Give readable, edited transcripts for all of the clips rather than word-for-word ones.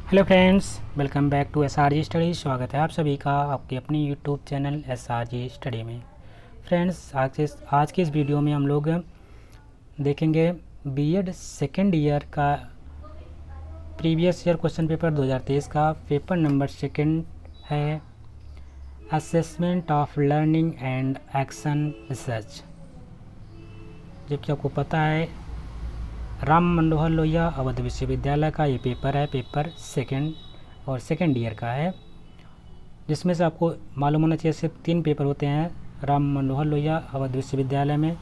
Hello friends, welcome back to SRG study. स्वागत है आप सभी का आपके अपनी यूट्यूब चैनल SRG स्टडी में। फ्रेंड्स, आज के इस वीडियो में हम लोग देखेंगे बीएड सेकेंड ईयर का प्रीवियस ईयर क्वेश्चन पेपर 2023 का पेपर नंबर सेकेंड है assessment of learning and action research. जबकि आपको पता है राम मनोहर लोहिया अवध विश्वविद्यालय का ये पेपर है, पेपर सेकंड और सेकंड ईयर का है, जिसमें से आपको मालूम होना चाहिए सिर्फ 3 पेपर होते हैं राम मनोहर लोहिया अवध विश्वविद्यालय में,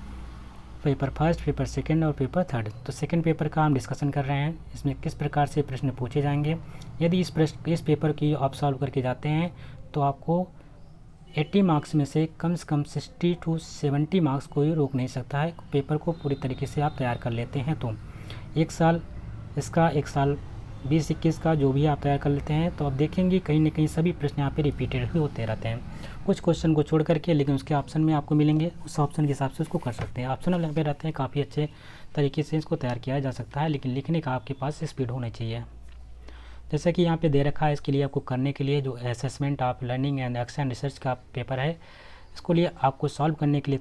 पेपर फर्स्ट, पेपर सेकंड और पेपर थर्ड। तो सेकंड पेपर का हम डिस्कशन कर रहे हैं, इसमें किस प्रकार से प्रश्न पूछे जाएंगे। यदि इस पेपर की आप सॉल्व करके जाते हैं तो आपको 80 मार्क्स में से कम 60 to 70 मार्क्स कोई रोक नहीं सकता है। पेपर को पूरी तरीके से आप तैयार कर लेते हैं तो एक साल 20-21 का जो भी आप तैयार कर लेते हैं तो आप देखेंगे कहीं ना कहीं सभी प्रश्न यहाँ पे रिपीटेड ही होते रहते हैं, कुछ क्वेश्चन को छोड़ करके, लेकिन उसके ऑप्शन में आपको मिलेंगे, उस ऑप्शन के हिसाब से उसको कर सकते हैं। ऑप्शन यहाँ पे रहते हैं, काफ़ी अच्छे तरीके से इसको तैयार किया जा सकता है, लेकिन लिखने का आपके पास स्पीड होनी चाहिए। जैसे कि यहाँ पे दे रखा है, इसके लिए आपको करने के लिए जो assessment of learning and action research का पेपर है, इसको लिए आपको सॉल्व करने के लिए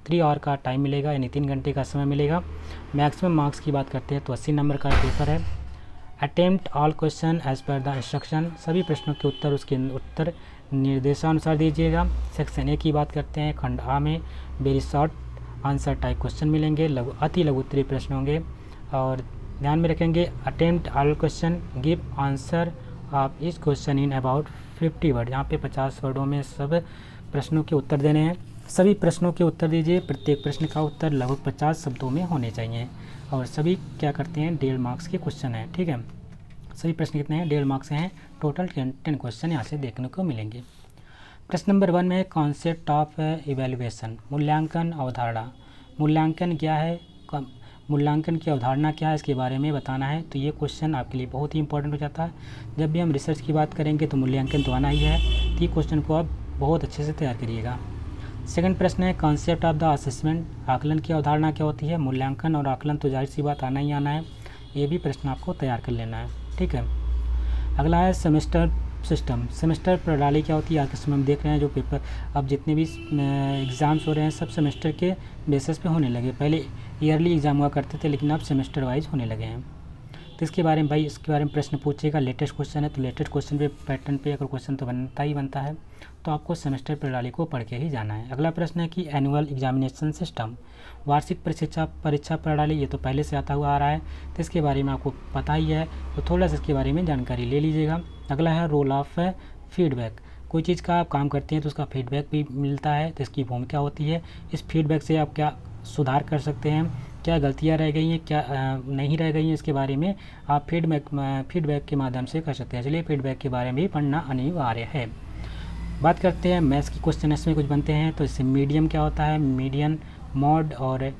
3 आवर का टाइम मिलेगा, यानी 3 घंटे का समय मिलेगा। मैक्सिमम मार्क्स की बात करते हैं तो 80 नंबर का पेपर है। Attempt all question as per the instruction, सभी प्रश्नों के उत्तर उसके उत्तर निर्देशानुसार दीजिएगा। सेक्शन ए की बात करते हैं, खंड आ में very short answer type question मिलेंगे, अति लघु उत्तरीय प्रश्न होंगे। और ध्यान में रखेंगे attempt all question give answer of इस क्वेश्चन इन अबाउट 50 वर्ड, यहाँ पे 50 वर्डों में सब प्रश्नों के उत्तर देने हैं। सभी प्रश्नों के उत्तर दीजिए, प्रत्येक प्रश्न का उत्तर लगभग 50 शब्दों में होने चाहिए। और सभी क्या करते हैं, 1.5 मार्क्स के क्वेश्चन हैं, ठीक है। सभी प्रश्न कितने हैं, 1.5 मार्क्स हैं। टोटल 10 क्वेश्चन यहाँ से देखने को मिलेंगे। प्रश्न नंबर 1 में कॉन्सेप्ट ऑफ इवेल्युएशन, मूल्यांकन अवधारणा। मूल्यांकन क्या है, मूल्यांकन की अवधारणा क्या है, इसके बारे में बताना है। तो ये क्वेश्चन आपके लिए बहुत ही इंपॉर्टेंट हो जाता है। जब भी हम रिसर्च की बात करेंगे तो मूल्यांकन तो आना ही है, तो ये क्वेश्चन को आप बहुत अच्छे से तैयार करिएगा। सेकंड प्रश्न है कॉन्सेप्ट ऑफ द असेसमेंट, आकलन की अवधारणा क्या होती है। मूल्यांकन और आकलन तो जाहिर सी बात आना ही आना है, ये भी प्रश्न आपको तैयार कर लेना है, ठीक है। अगला है सेमेस्टर सिस्टम, सेमेस्टर प्रणाली क्या होती है। आज के समय में देख रहे हैं जो पेपर अब जितने भी एग्ज़ाम्स हो रहे हैं सब सेमेस्टर के बेसिस पे होने लगे। पहले ईयरली एग्ज़ाम हुआ करते थे, लेकिन अब सेमेस्टर वाइज होने लगे हैं। तो इसके बारे में इसके बारे में प्रश्न पूछेगा, लेटेस्ट क्वेश्चन है तो लेटेस्ट क्वेश्चन पे पैटर्न पे अगर क्वेश्चन तो बनता ही बनता है, तो आपको सेमेस्टर प्रणाली को पढ़ के ही जाना है। अगला प्रश्न है कि एनुअल एग्जामिनेशन सिस्टम, वार्षिक परीक्षा प्रणाली, ये तो पहले से आता हुआ आ रहा है, तो इसके बारे में आपको पता ही है, तो थोड़ा सा इसके बारे में जानकारी ले लीजिएगा। अगला है रोल ऑफ फीडबैक, कोई चीज़ का आप काम करते हैं तो उसका फीडबैक भी मिलता है, तो इसकी भूमिका होती है। इस फीडबैक से आप क्या सुधार कर सकते हैं, क्या गलतियां रह गई हैं, क्या नहीं रह गई हैं, इसके बारे में आप फीडबैक के माध्यम से कर सकते हैं। चलिए फीडबैक के बारे में भी पढ़ना अनिवार्य है। बात करते हैं मैथ्स की क्वेश्चन इसमें कुछ बनते हैं, तो इससे मीडियम क्या होता है, मीडियन, मॉड और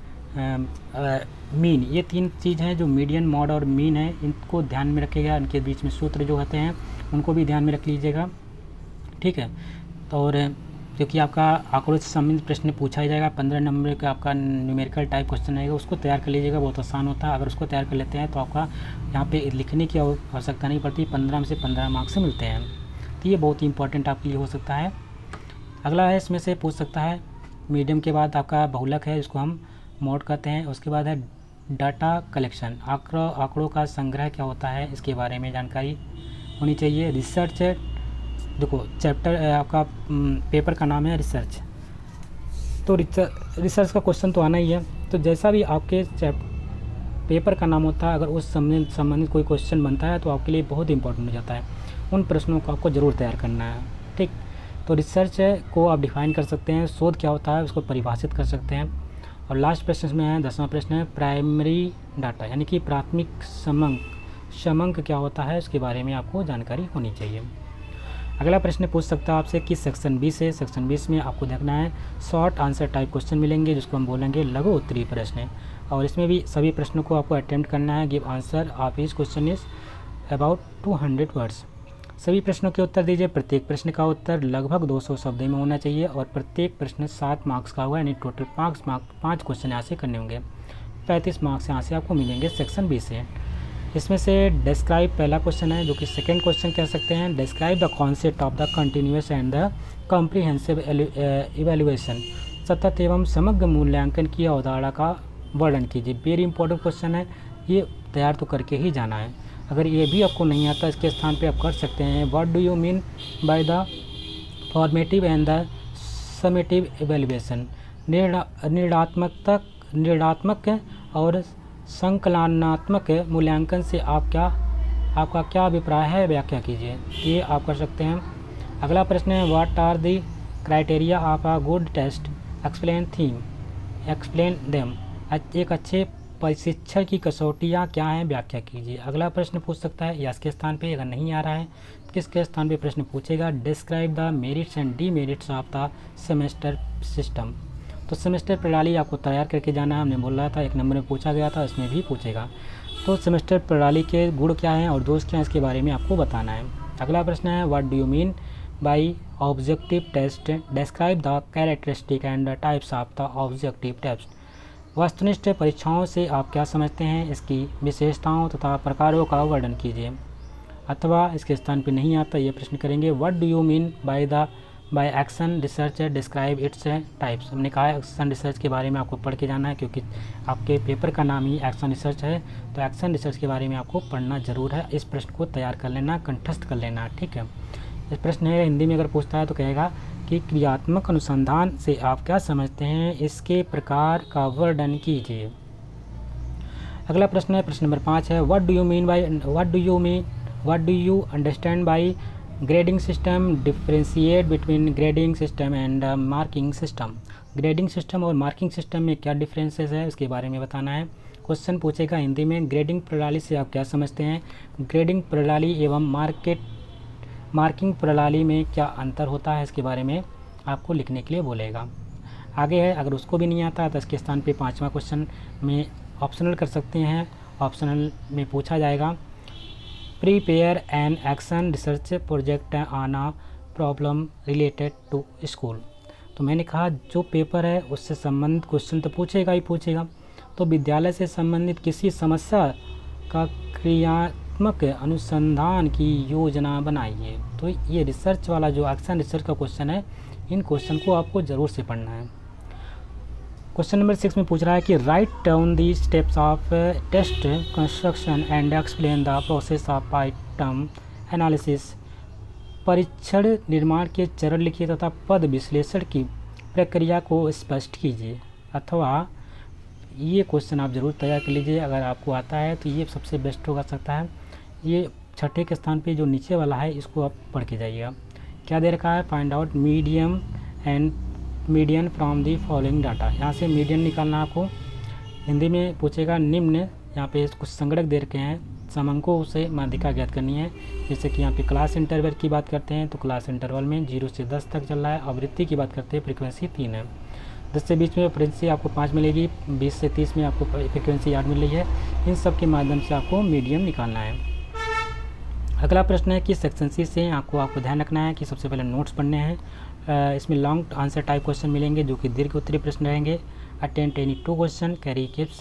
मीन, ये 3 चीज़ हैं जो मीडियन, मॉड और मीन है, इनको ध्यान में रखिएगा। इनके बीच में सूत्र जो होते हैं उनको भी ध्यान में रख लीजिएगा, ठीक है। तो और क्योंकि आपका आंकड़ों से संबंधित प्रश्न पूछा ही जाएगा, 15 नंबर का आपका न्यूमेरिकल टाइप क्वेश्चन रहेगा, उसको तैयार कर लीजिएगा, बहुत आसान होता है। अगर उसको तैयार कर लेते हैं तो आपका यहाँ पे लिखने की आवश्यकता नहीं पड़ती, 15 में से 15 मार्क्स मिलते हैं, तो ये बहुत ही इंपॉर्टेंट आपके लिए हो सकता है। अगला है इसमें से पूछ सकता है, मीडियम के बाद आपका बहुलक है, इसको हम मोड कहते हैं। उसके बाद है डाटा कलेक्शन, आंकड़ों का संग्रह क्या होता है, इसके बारे में जानकारी होनी चाहिए। रिसर्च, देखो चैप्टर आपका पेपर का नाम है रिसर्च, तो रिसर्च का क्वेश्चन तो आना ही है। तो जैसा भी आपके पेपर का नाम होता है, अगर उस संबंधित कोई क्वेश्चन बनता है तो आपके लिए बहुत इंपॉर्टेंट हो जाता है, उन प्रश्नों को आपको ज़रूर तैयार करना है, ठीक। तो रिसर्च को आप डिफाइन कर सकते हैं, शोध क्या होता है उसको परिभाषित कर सकते हैं। और लास्ट प्रश्न में है 10वां प्रश्न है प्राइमरी डाटा, यानी कि प्राथमिक समंक क्या होता है, इसके बारे में आपको जानकारी होनी चाहिए। अगला प्रश्न पूछ सकता है आपसे कि सेक्शन 20 है, सेक्शन 20 में आपको देखना है शॉर्ट आंसर टाइप क्वेश्चन मिलेंगे, जिसको हम बोलेंगे लघु उत्तरीय प्रश्न। और इसमें भी सभी प्रश्नों को आपको अटेम्प्ट करना है। Give answer of each question is about 200 words, सभी प्रश्नों के उत्तर दीजिए। प्रत्येक प्रश्न का उत्तर लगभग 200 शब्द में होना चाहिए और प्रत्येक प्रश्न 7 मार्क्स का होगा, यानी टोटल 5 क्वेश्चन यहाँ से करने होंगे। 35 मार्क्स यहाँ से आपको मिलेंगे सेक्शन 20 से। इसमें से डिस्क्राइब पहला क्वेश्चन है, जो कि सेकंड क्वेश्चन कह सकते हैं। Describe the concept of the continuous and the comprehensive evaluation, सतत एवं समग्र मूल्यांकन की अवधारणा का वर्णन कीजिए। वेरी इंपॉर्टेंट क्वेश्चन है, ये तैयार तो करके ही जाना है। अगर ये भी आपको नहीं आता, इसके स्थान पे आप कर सकते हैं what do you mean by the formative and the summative evaluation, निर्णात्मक और संकलनात्मक मूल्यांकन से आपका क्या अभिप्राय है, व्याख्या कीजिए। ये आप कर सकते हैं। अगला प्रश्न है what are the criteria of a good test, explain them, एक अच्छे प्रशिक्षण की कसौटियाँ क्या हैं, व्याख्या कीजिए। अगला प्रश्न पूछ सकता है या इसके स्थान पे, अगर नहीं आ रहा है किसके स्थान पे प्रश्न पूछेगा, describe the merits and demerits of the semester system. तो सेमेस्टर प्रणाली आपको तैयार करके जाना है, हमने बोला था 1 नंबर में पूछा गया था, इसमें भी पूछेगा। तो सेमेस्टर प्रणाली के गुण क्या हैं और दोष क्या हैं, इसके बारे में आपको बताना है। अगला प्रश्न है what do you mean by objective test, describe the characteristic and the types of the objective test, वस्तुनिष्ठ परीक्षाओं से आप क्या समझते हैं, इसकी विशेषताओं तथा प्रकारों का वर्णन कीजिए। अथवा इसके स्थान पर नहीं आता, ये प्रश्न करेंगे what do you mean by action research, describe its types. हमने कहा एक्शन रिसर्च के बारे में आपको पढ़ के जाना है, क्योंकि आपके पेपर का नाम ही एक्शन रिसर्च है, तो एक्शन रिसर्च के बारे में आपको पढ़ना ज़रूर है। इस प्रश्न को तैयार कर लेना, कंठस्थ कर लेना, ठीक है। इस प्रश्न है हिंदी में अगर पूछता है तो कहेगा कि क्रियात्मक अनुसंधान से आप क्या समझते हैं, इसके प्रकार का वर्णन कीजिए। अगला प्रश्न है प्रश्न नंबर 5 है what do you understand by grading system, differentiate between grading system and marking system. Grading system और मार्किंग सिस्टम में क्या डिफरेंसेस है, इसके बारे में बताना है। क्वेश्चन पूछेगा हिंदी में ग्रेडिंग प्रणाली से आप क्या समझते हैं, ग्रेडिंग प्रणाली एवं मार्किंग प्रणाली में क्या अंतर होता है, इसके बारे में आपको लिखने के लिए बोलेगा। आगे है, अगर उसको भी नहीं आता तो इसके स्थान पे 5वां क्वेश्चन में ऑप्शनल कर सकते हैं। ऑप्शनल में पूछा जाएगा prepare an action research project on a problem related to school. तो मैंने कहा जो पेपर है उससे संबंधित क्वेश्चन तो पूछेगा ही पूछेगा, तो विद्यालय से संबंधित किसी समस्या का क्रियात्मक अनुसंधान की योजना बनाइए। तो ये रिसर्च वाला जो एक्शन रिसर्च का क्वेश्चन है, इन क्वेश्चन को आपको ज़रूर से पढ़ना है। क्वेश्चन नंबर 6 में पूछ रहा है कि write down the steps of test construction and explain the process of item analysis. परीक्षण निर्माण के चरण लिखिए तथा पद विश्लेषण की प्रक्रिया को स्पष्ट कीजिए। अथवा ये क्वेश्चन आप ज़रूर तैयार कर लीजिए, अगर आपको आता है तो ये सबसे बेस्ट होगा सकता है। ये छठे के स्थान पे जो नीचे वाला है इसको आप पढ़ के जाइएगा। क्या दे रखा है, find out median from the following data. यहाँ से मीडियन निकालना आपको। हिंदी में पूछेगा निम्न, यहाँ पे कुछ संगणक दे रखे हैं, समंकों से माध्यिका ज्ञात करनी है। जैसे कि यहाँ पे क्लास इंटरवल की बात करते हैं तो क्लास इंटरवल में 0 से 10 तक चल रहा है। आवृत्ति की बात करते हैं, फ्रिक्वेंसी 3 है। 10 से 20 में फ्रिक्वेंसी आपको 5 मिलेगी, 20 से 30 में आपको फ्रिक्वेंसी 8 मिल रही है। इन सब के माध्यम से आपको मीडियम निकालना है। अगला प्रश्न है कि सेक्शन सी से आपको ध्यान रखना है कि सबसे पहले नोट्स पढ़ने हैं। इसमें लॉन्ग आंसर टाइप क्वेश्चन मिलेंगे जो कि दीर्घ उत्तरीय प्रश्न रहेंगे। Attempt any 2 question, carry gives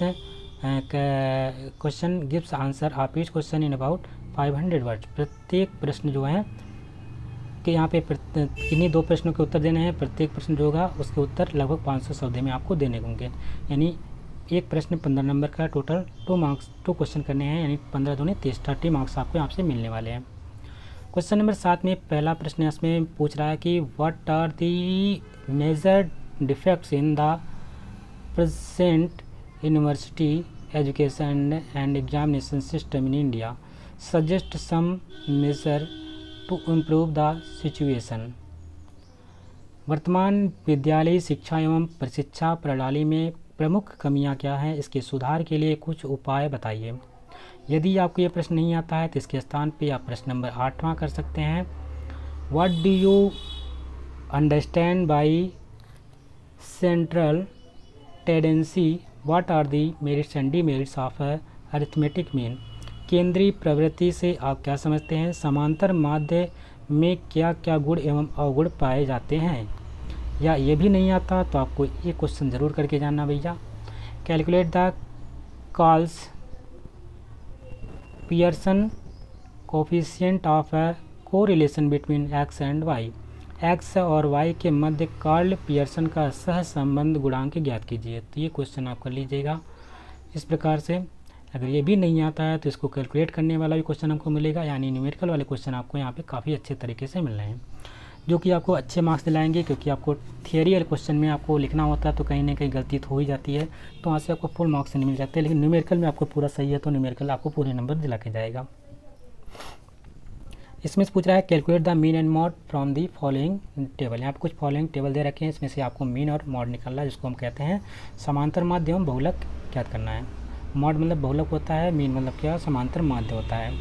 question gives answer of each question in about 500 words. प्रत्येक प्रश्न जो है कि यहाँ पे किन्हीं 2 प्रश्नों के उत्तर देने हैं, प्रत्येक प्रश्न जो होगा उसके उत्तर लगभग 500 शब्द में आपको देने होंगे। यानी एक प्रश्न 15 नंबर का, टोटल 2 क्वेश्चन करने हैं, यानी 15 दूनी 30 मार्क्स आपको यहाँ से मिलने वाले हैं। क्वेश्चन नंबर 7 में पहला प्रश्न इसमें पूछ रहा है कि what are the major defects in the present university education and examination system in India, suggest some measure to improve the situation. वर्तमान विद्यालयी शिक्षा एवं प्रशिक्षा प्रणाली में प्रमुख कमियां क्या हैं, इसके सुधार के लिए कुछ उपाय बताइए। यदि आपको ये प्रश्न नहीं आता है तो इसके स्थान पे आप प्रश्न नंबर 8वां कर सकते हैं। What do you understand by central tendency, what are the merits and demerits of arithmetic mean. केंद्रीय प्रवृत्ति से आप क्या समझते हैं, समांतर माध्य में क्या क्या गुण एवं अवगुण पाए जाते हैं। या ये भी नहीं आता तो आपको ये क्वेश्चन ज़रूर करके जानना भैया। Calculate the Karl's Pearson coefficient of a correlation between X and Y. X और वाई के मध्य कार्ल पियर्सन का सह संबंध गुणांक ज्ञात कीजिए। तो ये क्वेश्चन आप कर लीजिएगा इस प्रकार से। अगर ये भी नहीं आता है तो इसको कैलकुलेट करने वाला भी क्वेश्चन हमको मिलेगा, यानी न्यूमेरिकल वाले क्वेश्चन आपको यहाँ पे काफ़ी अच्छे तरीके से मिल रहे हैं, जो कि आपको अच्छे मार्क्स दिलाएंगे। क्योंकि आपको थियरी क्वेश्चन में आपको लिखना होता है तो कहीं ना कहीं गलती तो हो ही जाती है, तो वहाँ से आपको फुल मार्क्स नहीं मिल जाते। लेकिन न्यूमेरिकल में आपको पूरा सही है तो न्यूमेरिकल आपको पूरे नंबर दिला के जाएगा। इसमें से पूछ रहा है calculate the mean and mod from the following table. यहाँ पे कुछ फॉलोइंग टेबल दे रखे हैं, इसमें से आपको मीन और मॉड निकालना है, जिसको हम कहते हैं समांतर माध्य एवं बहुलक ज्ञात करना है। मॉड मतलब बहुलक होता है, मीन मतलब क्या, समांतर माध्य होता है।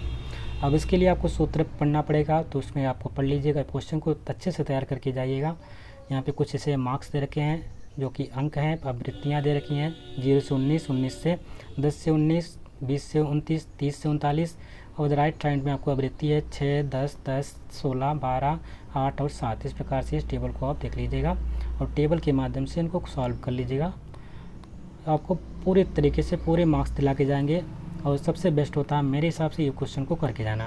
अब इसके लिए आपको सूत्र पढ़ना पड़ेगा, तो उसमें आपको पढ़ लीजिएगा, क्वेश्चन को अच्छे से तैयार करके जाइएगा। यहाँ पे कुछ ऐसे मार्क्स दे रखे हैं जो कि अंक हैं, आवृत्तियाँ दे रखी हैं 0 से 19, 19 से 10 से 19, 20 से 29, 30 से 39, और राइट साइड में आपको आवृत्ति है 6, 10, 10, 16, 12, 8 और 7। इस प्रकार से इस टेबल को आप देख लीजिएगा और टेबल के माध्यम से इनको सॉल्व कर लीजिएगा। आपको पूरे तरीके से पूरे मार्क्स दिला के जाएंगे, और सबसे बेस्ट होता है मेरे हिसाब से ये क्वेश्चन को करके जाना।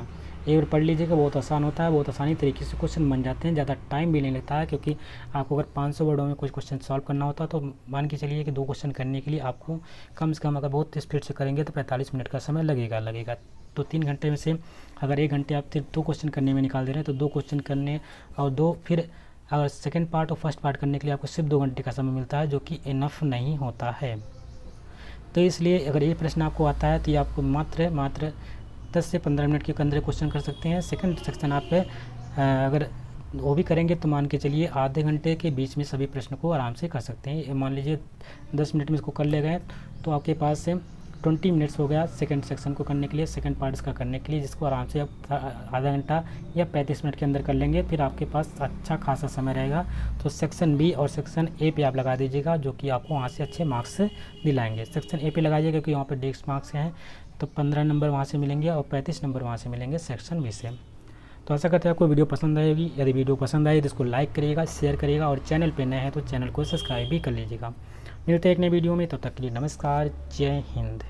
एक बार पढ़ लीजिएगा, बहुत आसान होता है, बहुत आसानी तरीके से क्वेश्चन बन जाते हैं, ज़्यादा टाइम भी नहीं लगता है। क्योंकि आपको अगर 500 वर्डों में कुछ क्वेश्चन सॉल्व करना होता है तो मान के चलिए कि 2 क्वेश्चन करने के लिए आपको कम से कम, अगर बहुत स्पीड से करेंगे तो 45 मिनट का समय लगेगा। तो 3 घंटे में से अगर 1 घंटे आप सिर्फ 2 क्वेश्चन करने में निकाल दे रहे हैं, तो 2 क्वेश्चन करने और 2 फिर अगर सेकेंड पार्ट और फर्स्ट पार्ट करने के लिए आपको सिर्फ 2 घंटे का समय मिलता है, जो कि इनफ नहीं होता है। तो इसलिए अगर ये प्रश्न आपको आता है तो ये आपको मात्र 10 से 15 मिनट के अंदर क्वेश्चन कर सकते हैं। सेकंड सेक्शन आप अगर वो भी करेंगे तो मान के चलिए आधे घंटे के बीच में सभी प्रश्न को आराम से कर सकते हैं। मान लीजिए 10 मिनट में इसको कर ले गए तो आपके पास से 20 मिनट्स हो गया सेकंड सेक्शन को करने के लिए, सेकंड पार्ट इसका करने के लिए, जिसको आराम से आप आधा घंटा या 35 मिनट के अंदर कर लेंगे। फिर आपके पास अच्छा खासा समय रहेगा। तो सेक्शन बी और सेक्शन ए पे आप लगा दीजिएगा, जो कि आपको वहाँ से अच्छे मार्क्स दिलाएंगे। सेक्शन ए पे लगाइएगा क्योंकि वहाँ पर डेस्क मार्क्स हैं, तो 15 नंबर वहाँ से मिलेंगे और 35 नंबर वहाँ से मिलेंगे सेक्शन बी से। तो ऐसा करते हैं आपको वीडियो पसंद आएगी। यदि वीडियो पसंद आई तो इसको लाइक करिएगा, शेयर करिएगा, और चैनल पे नए हैं तो चैनल को सब्सक्राइब भी कर लीजिएगा। मिलते हैं एक नए वीडियो में, तब तक के लिए नमस्कार, जय हिंद।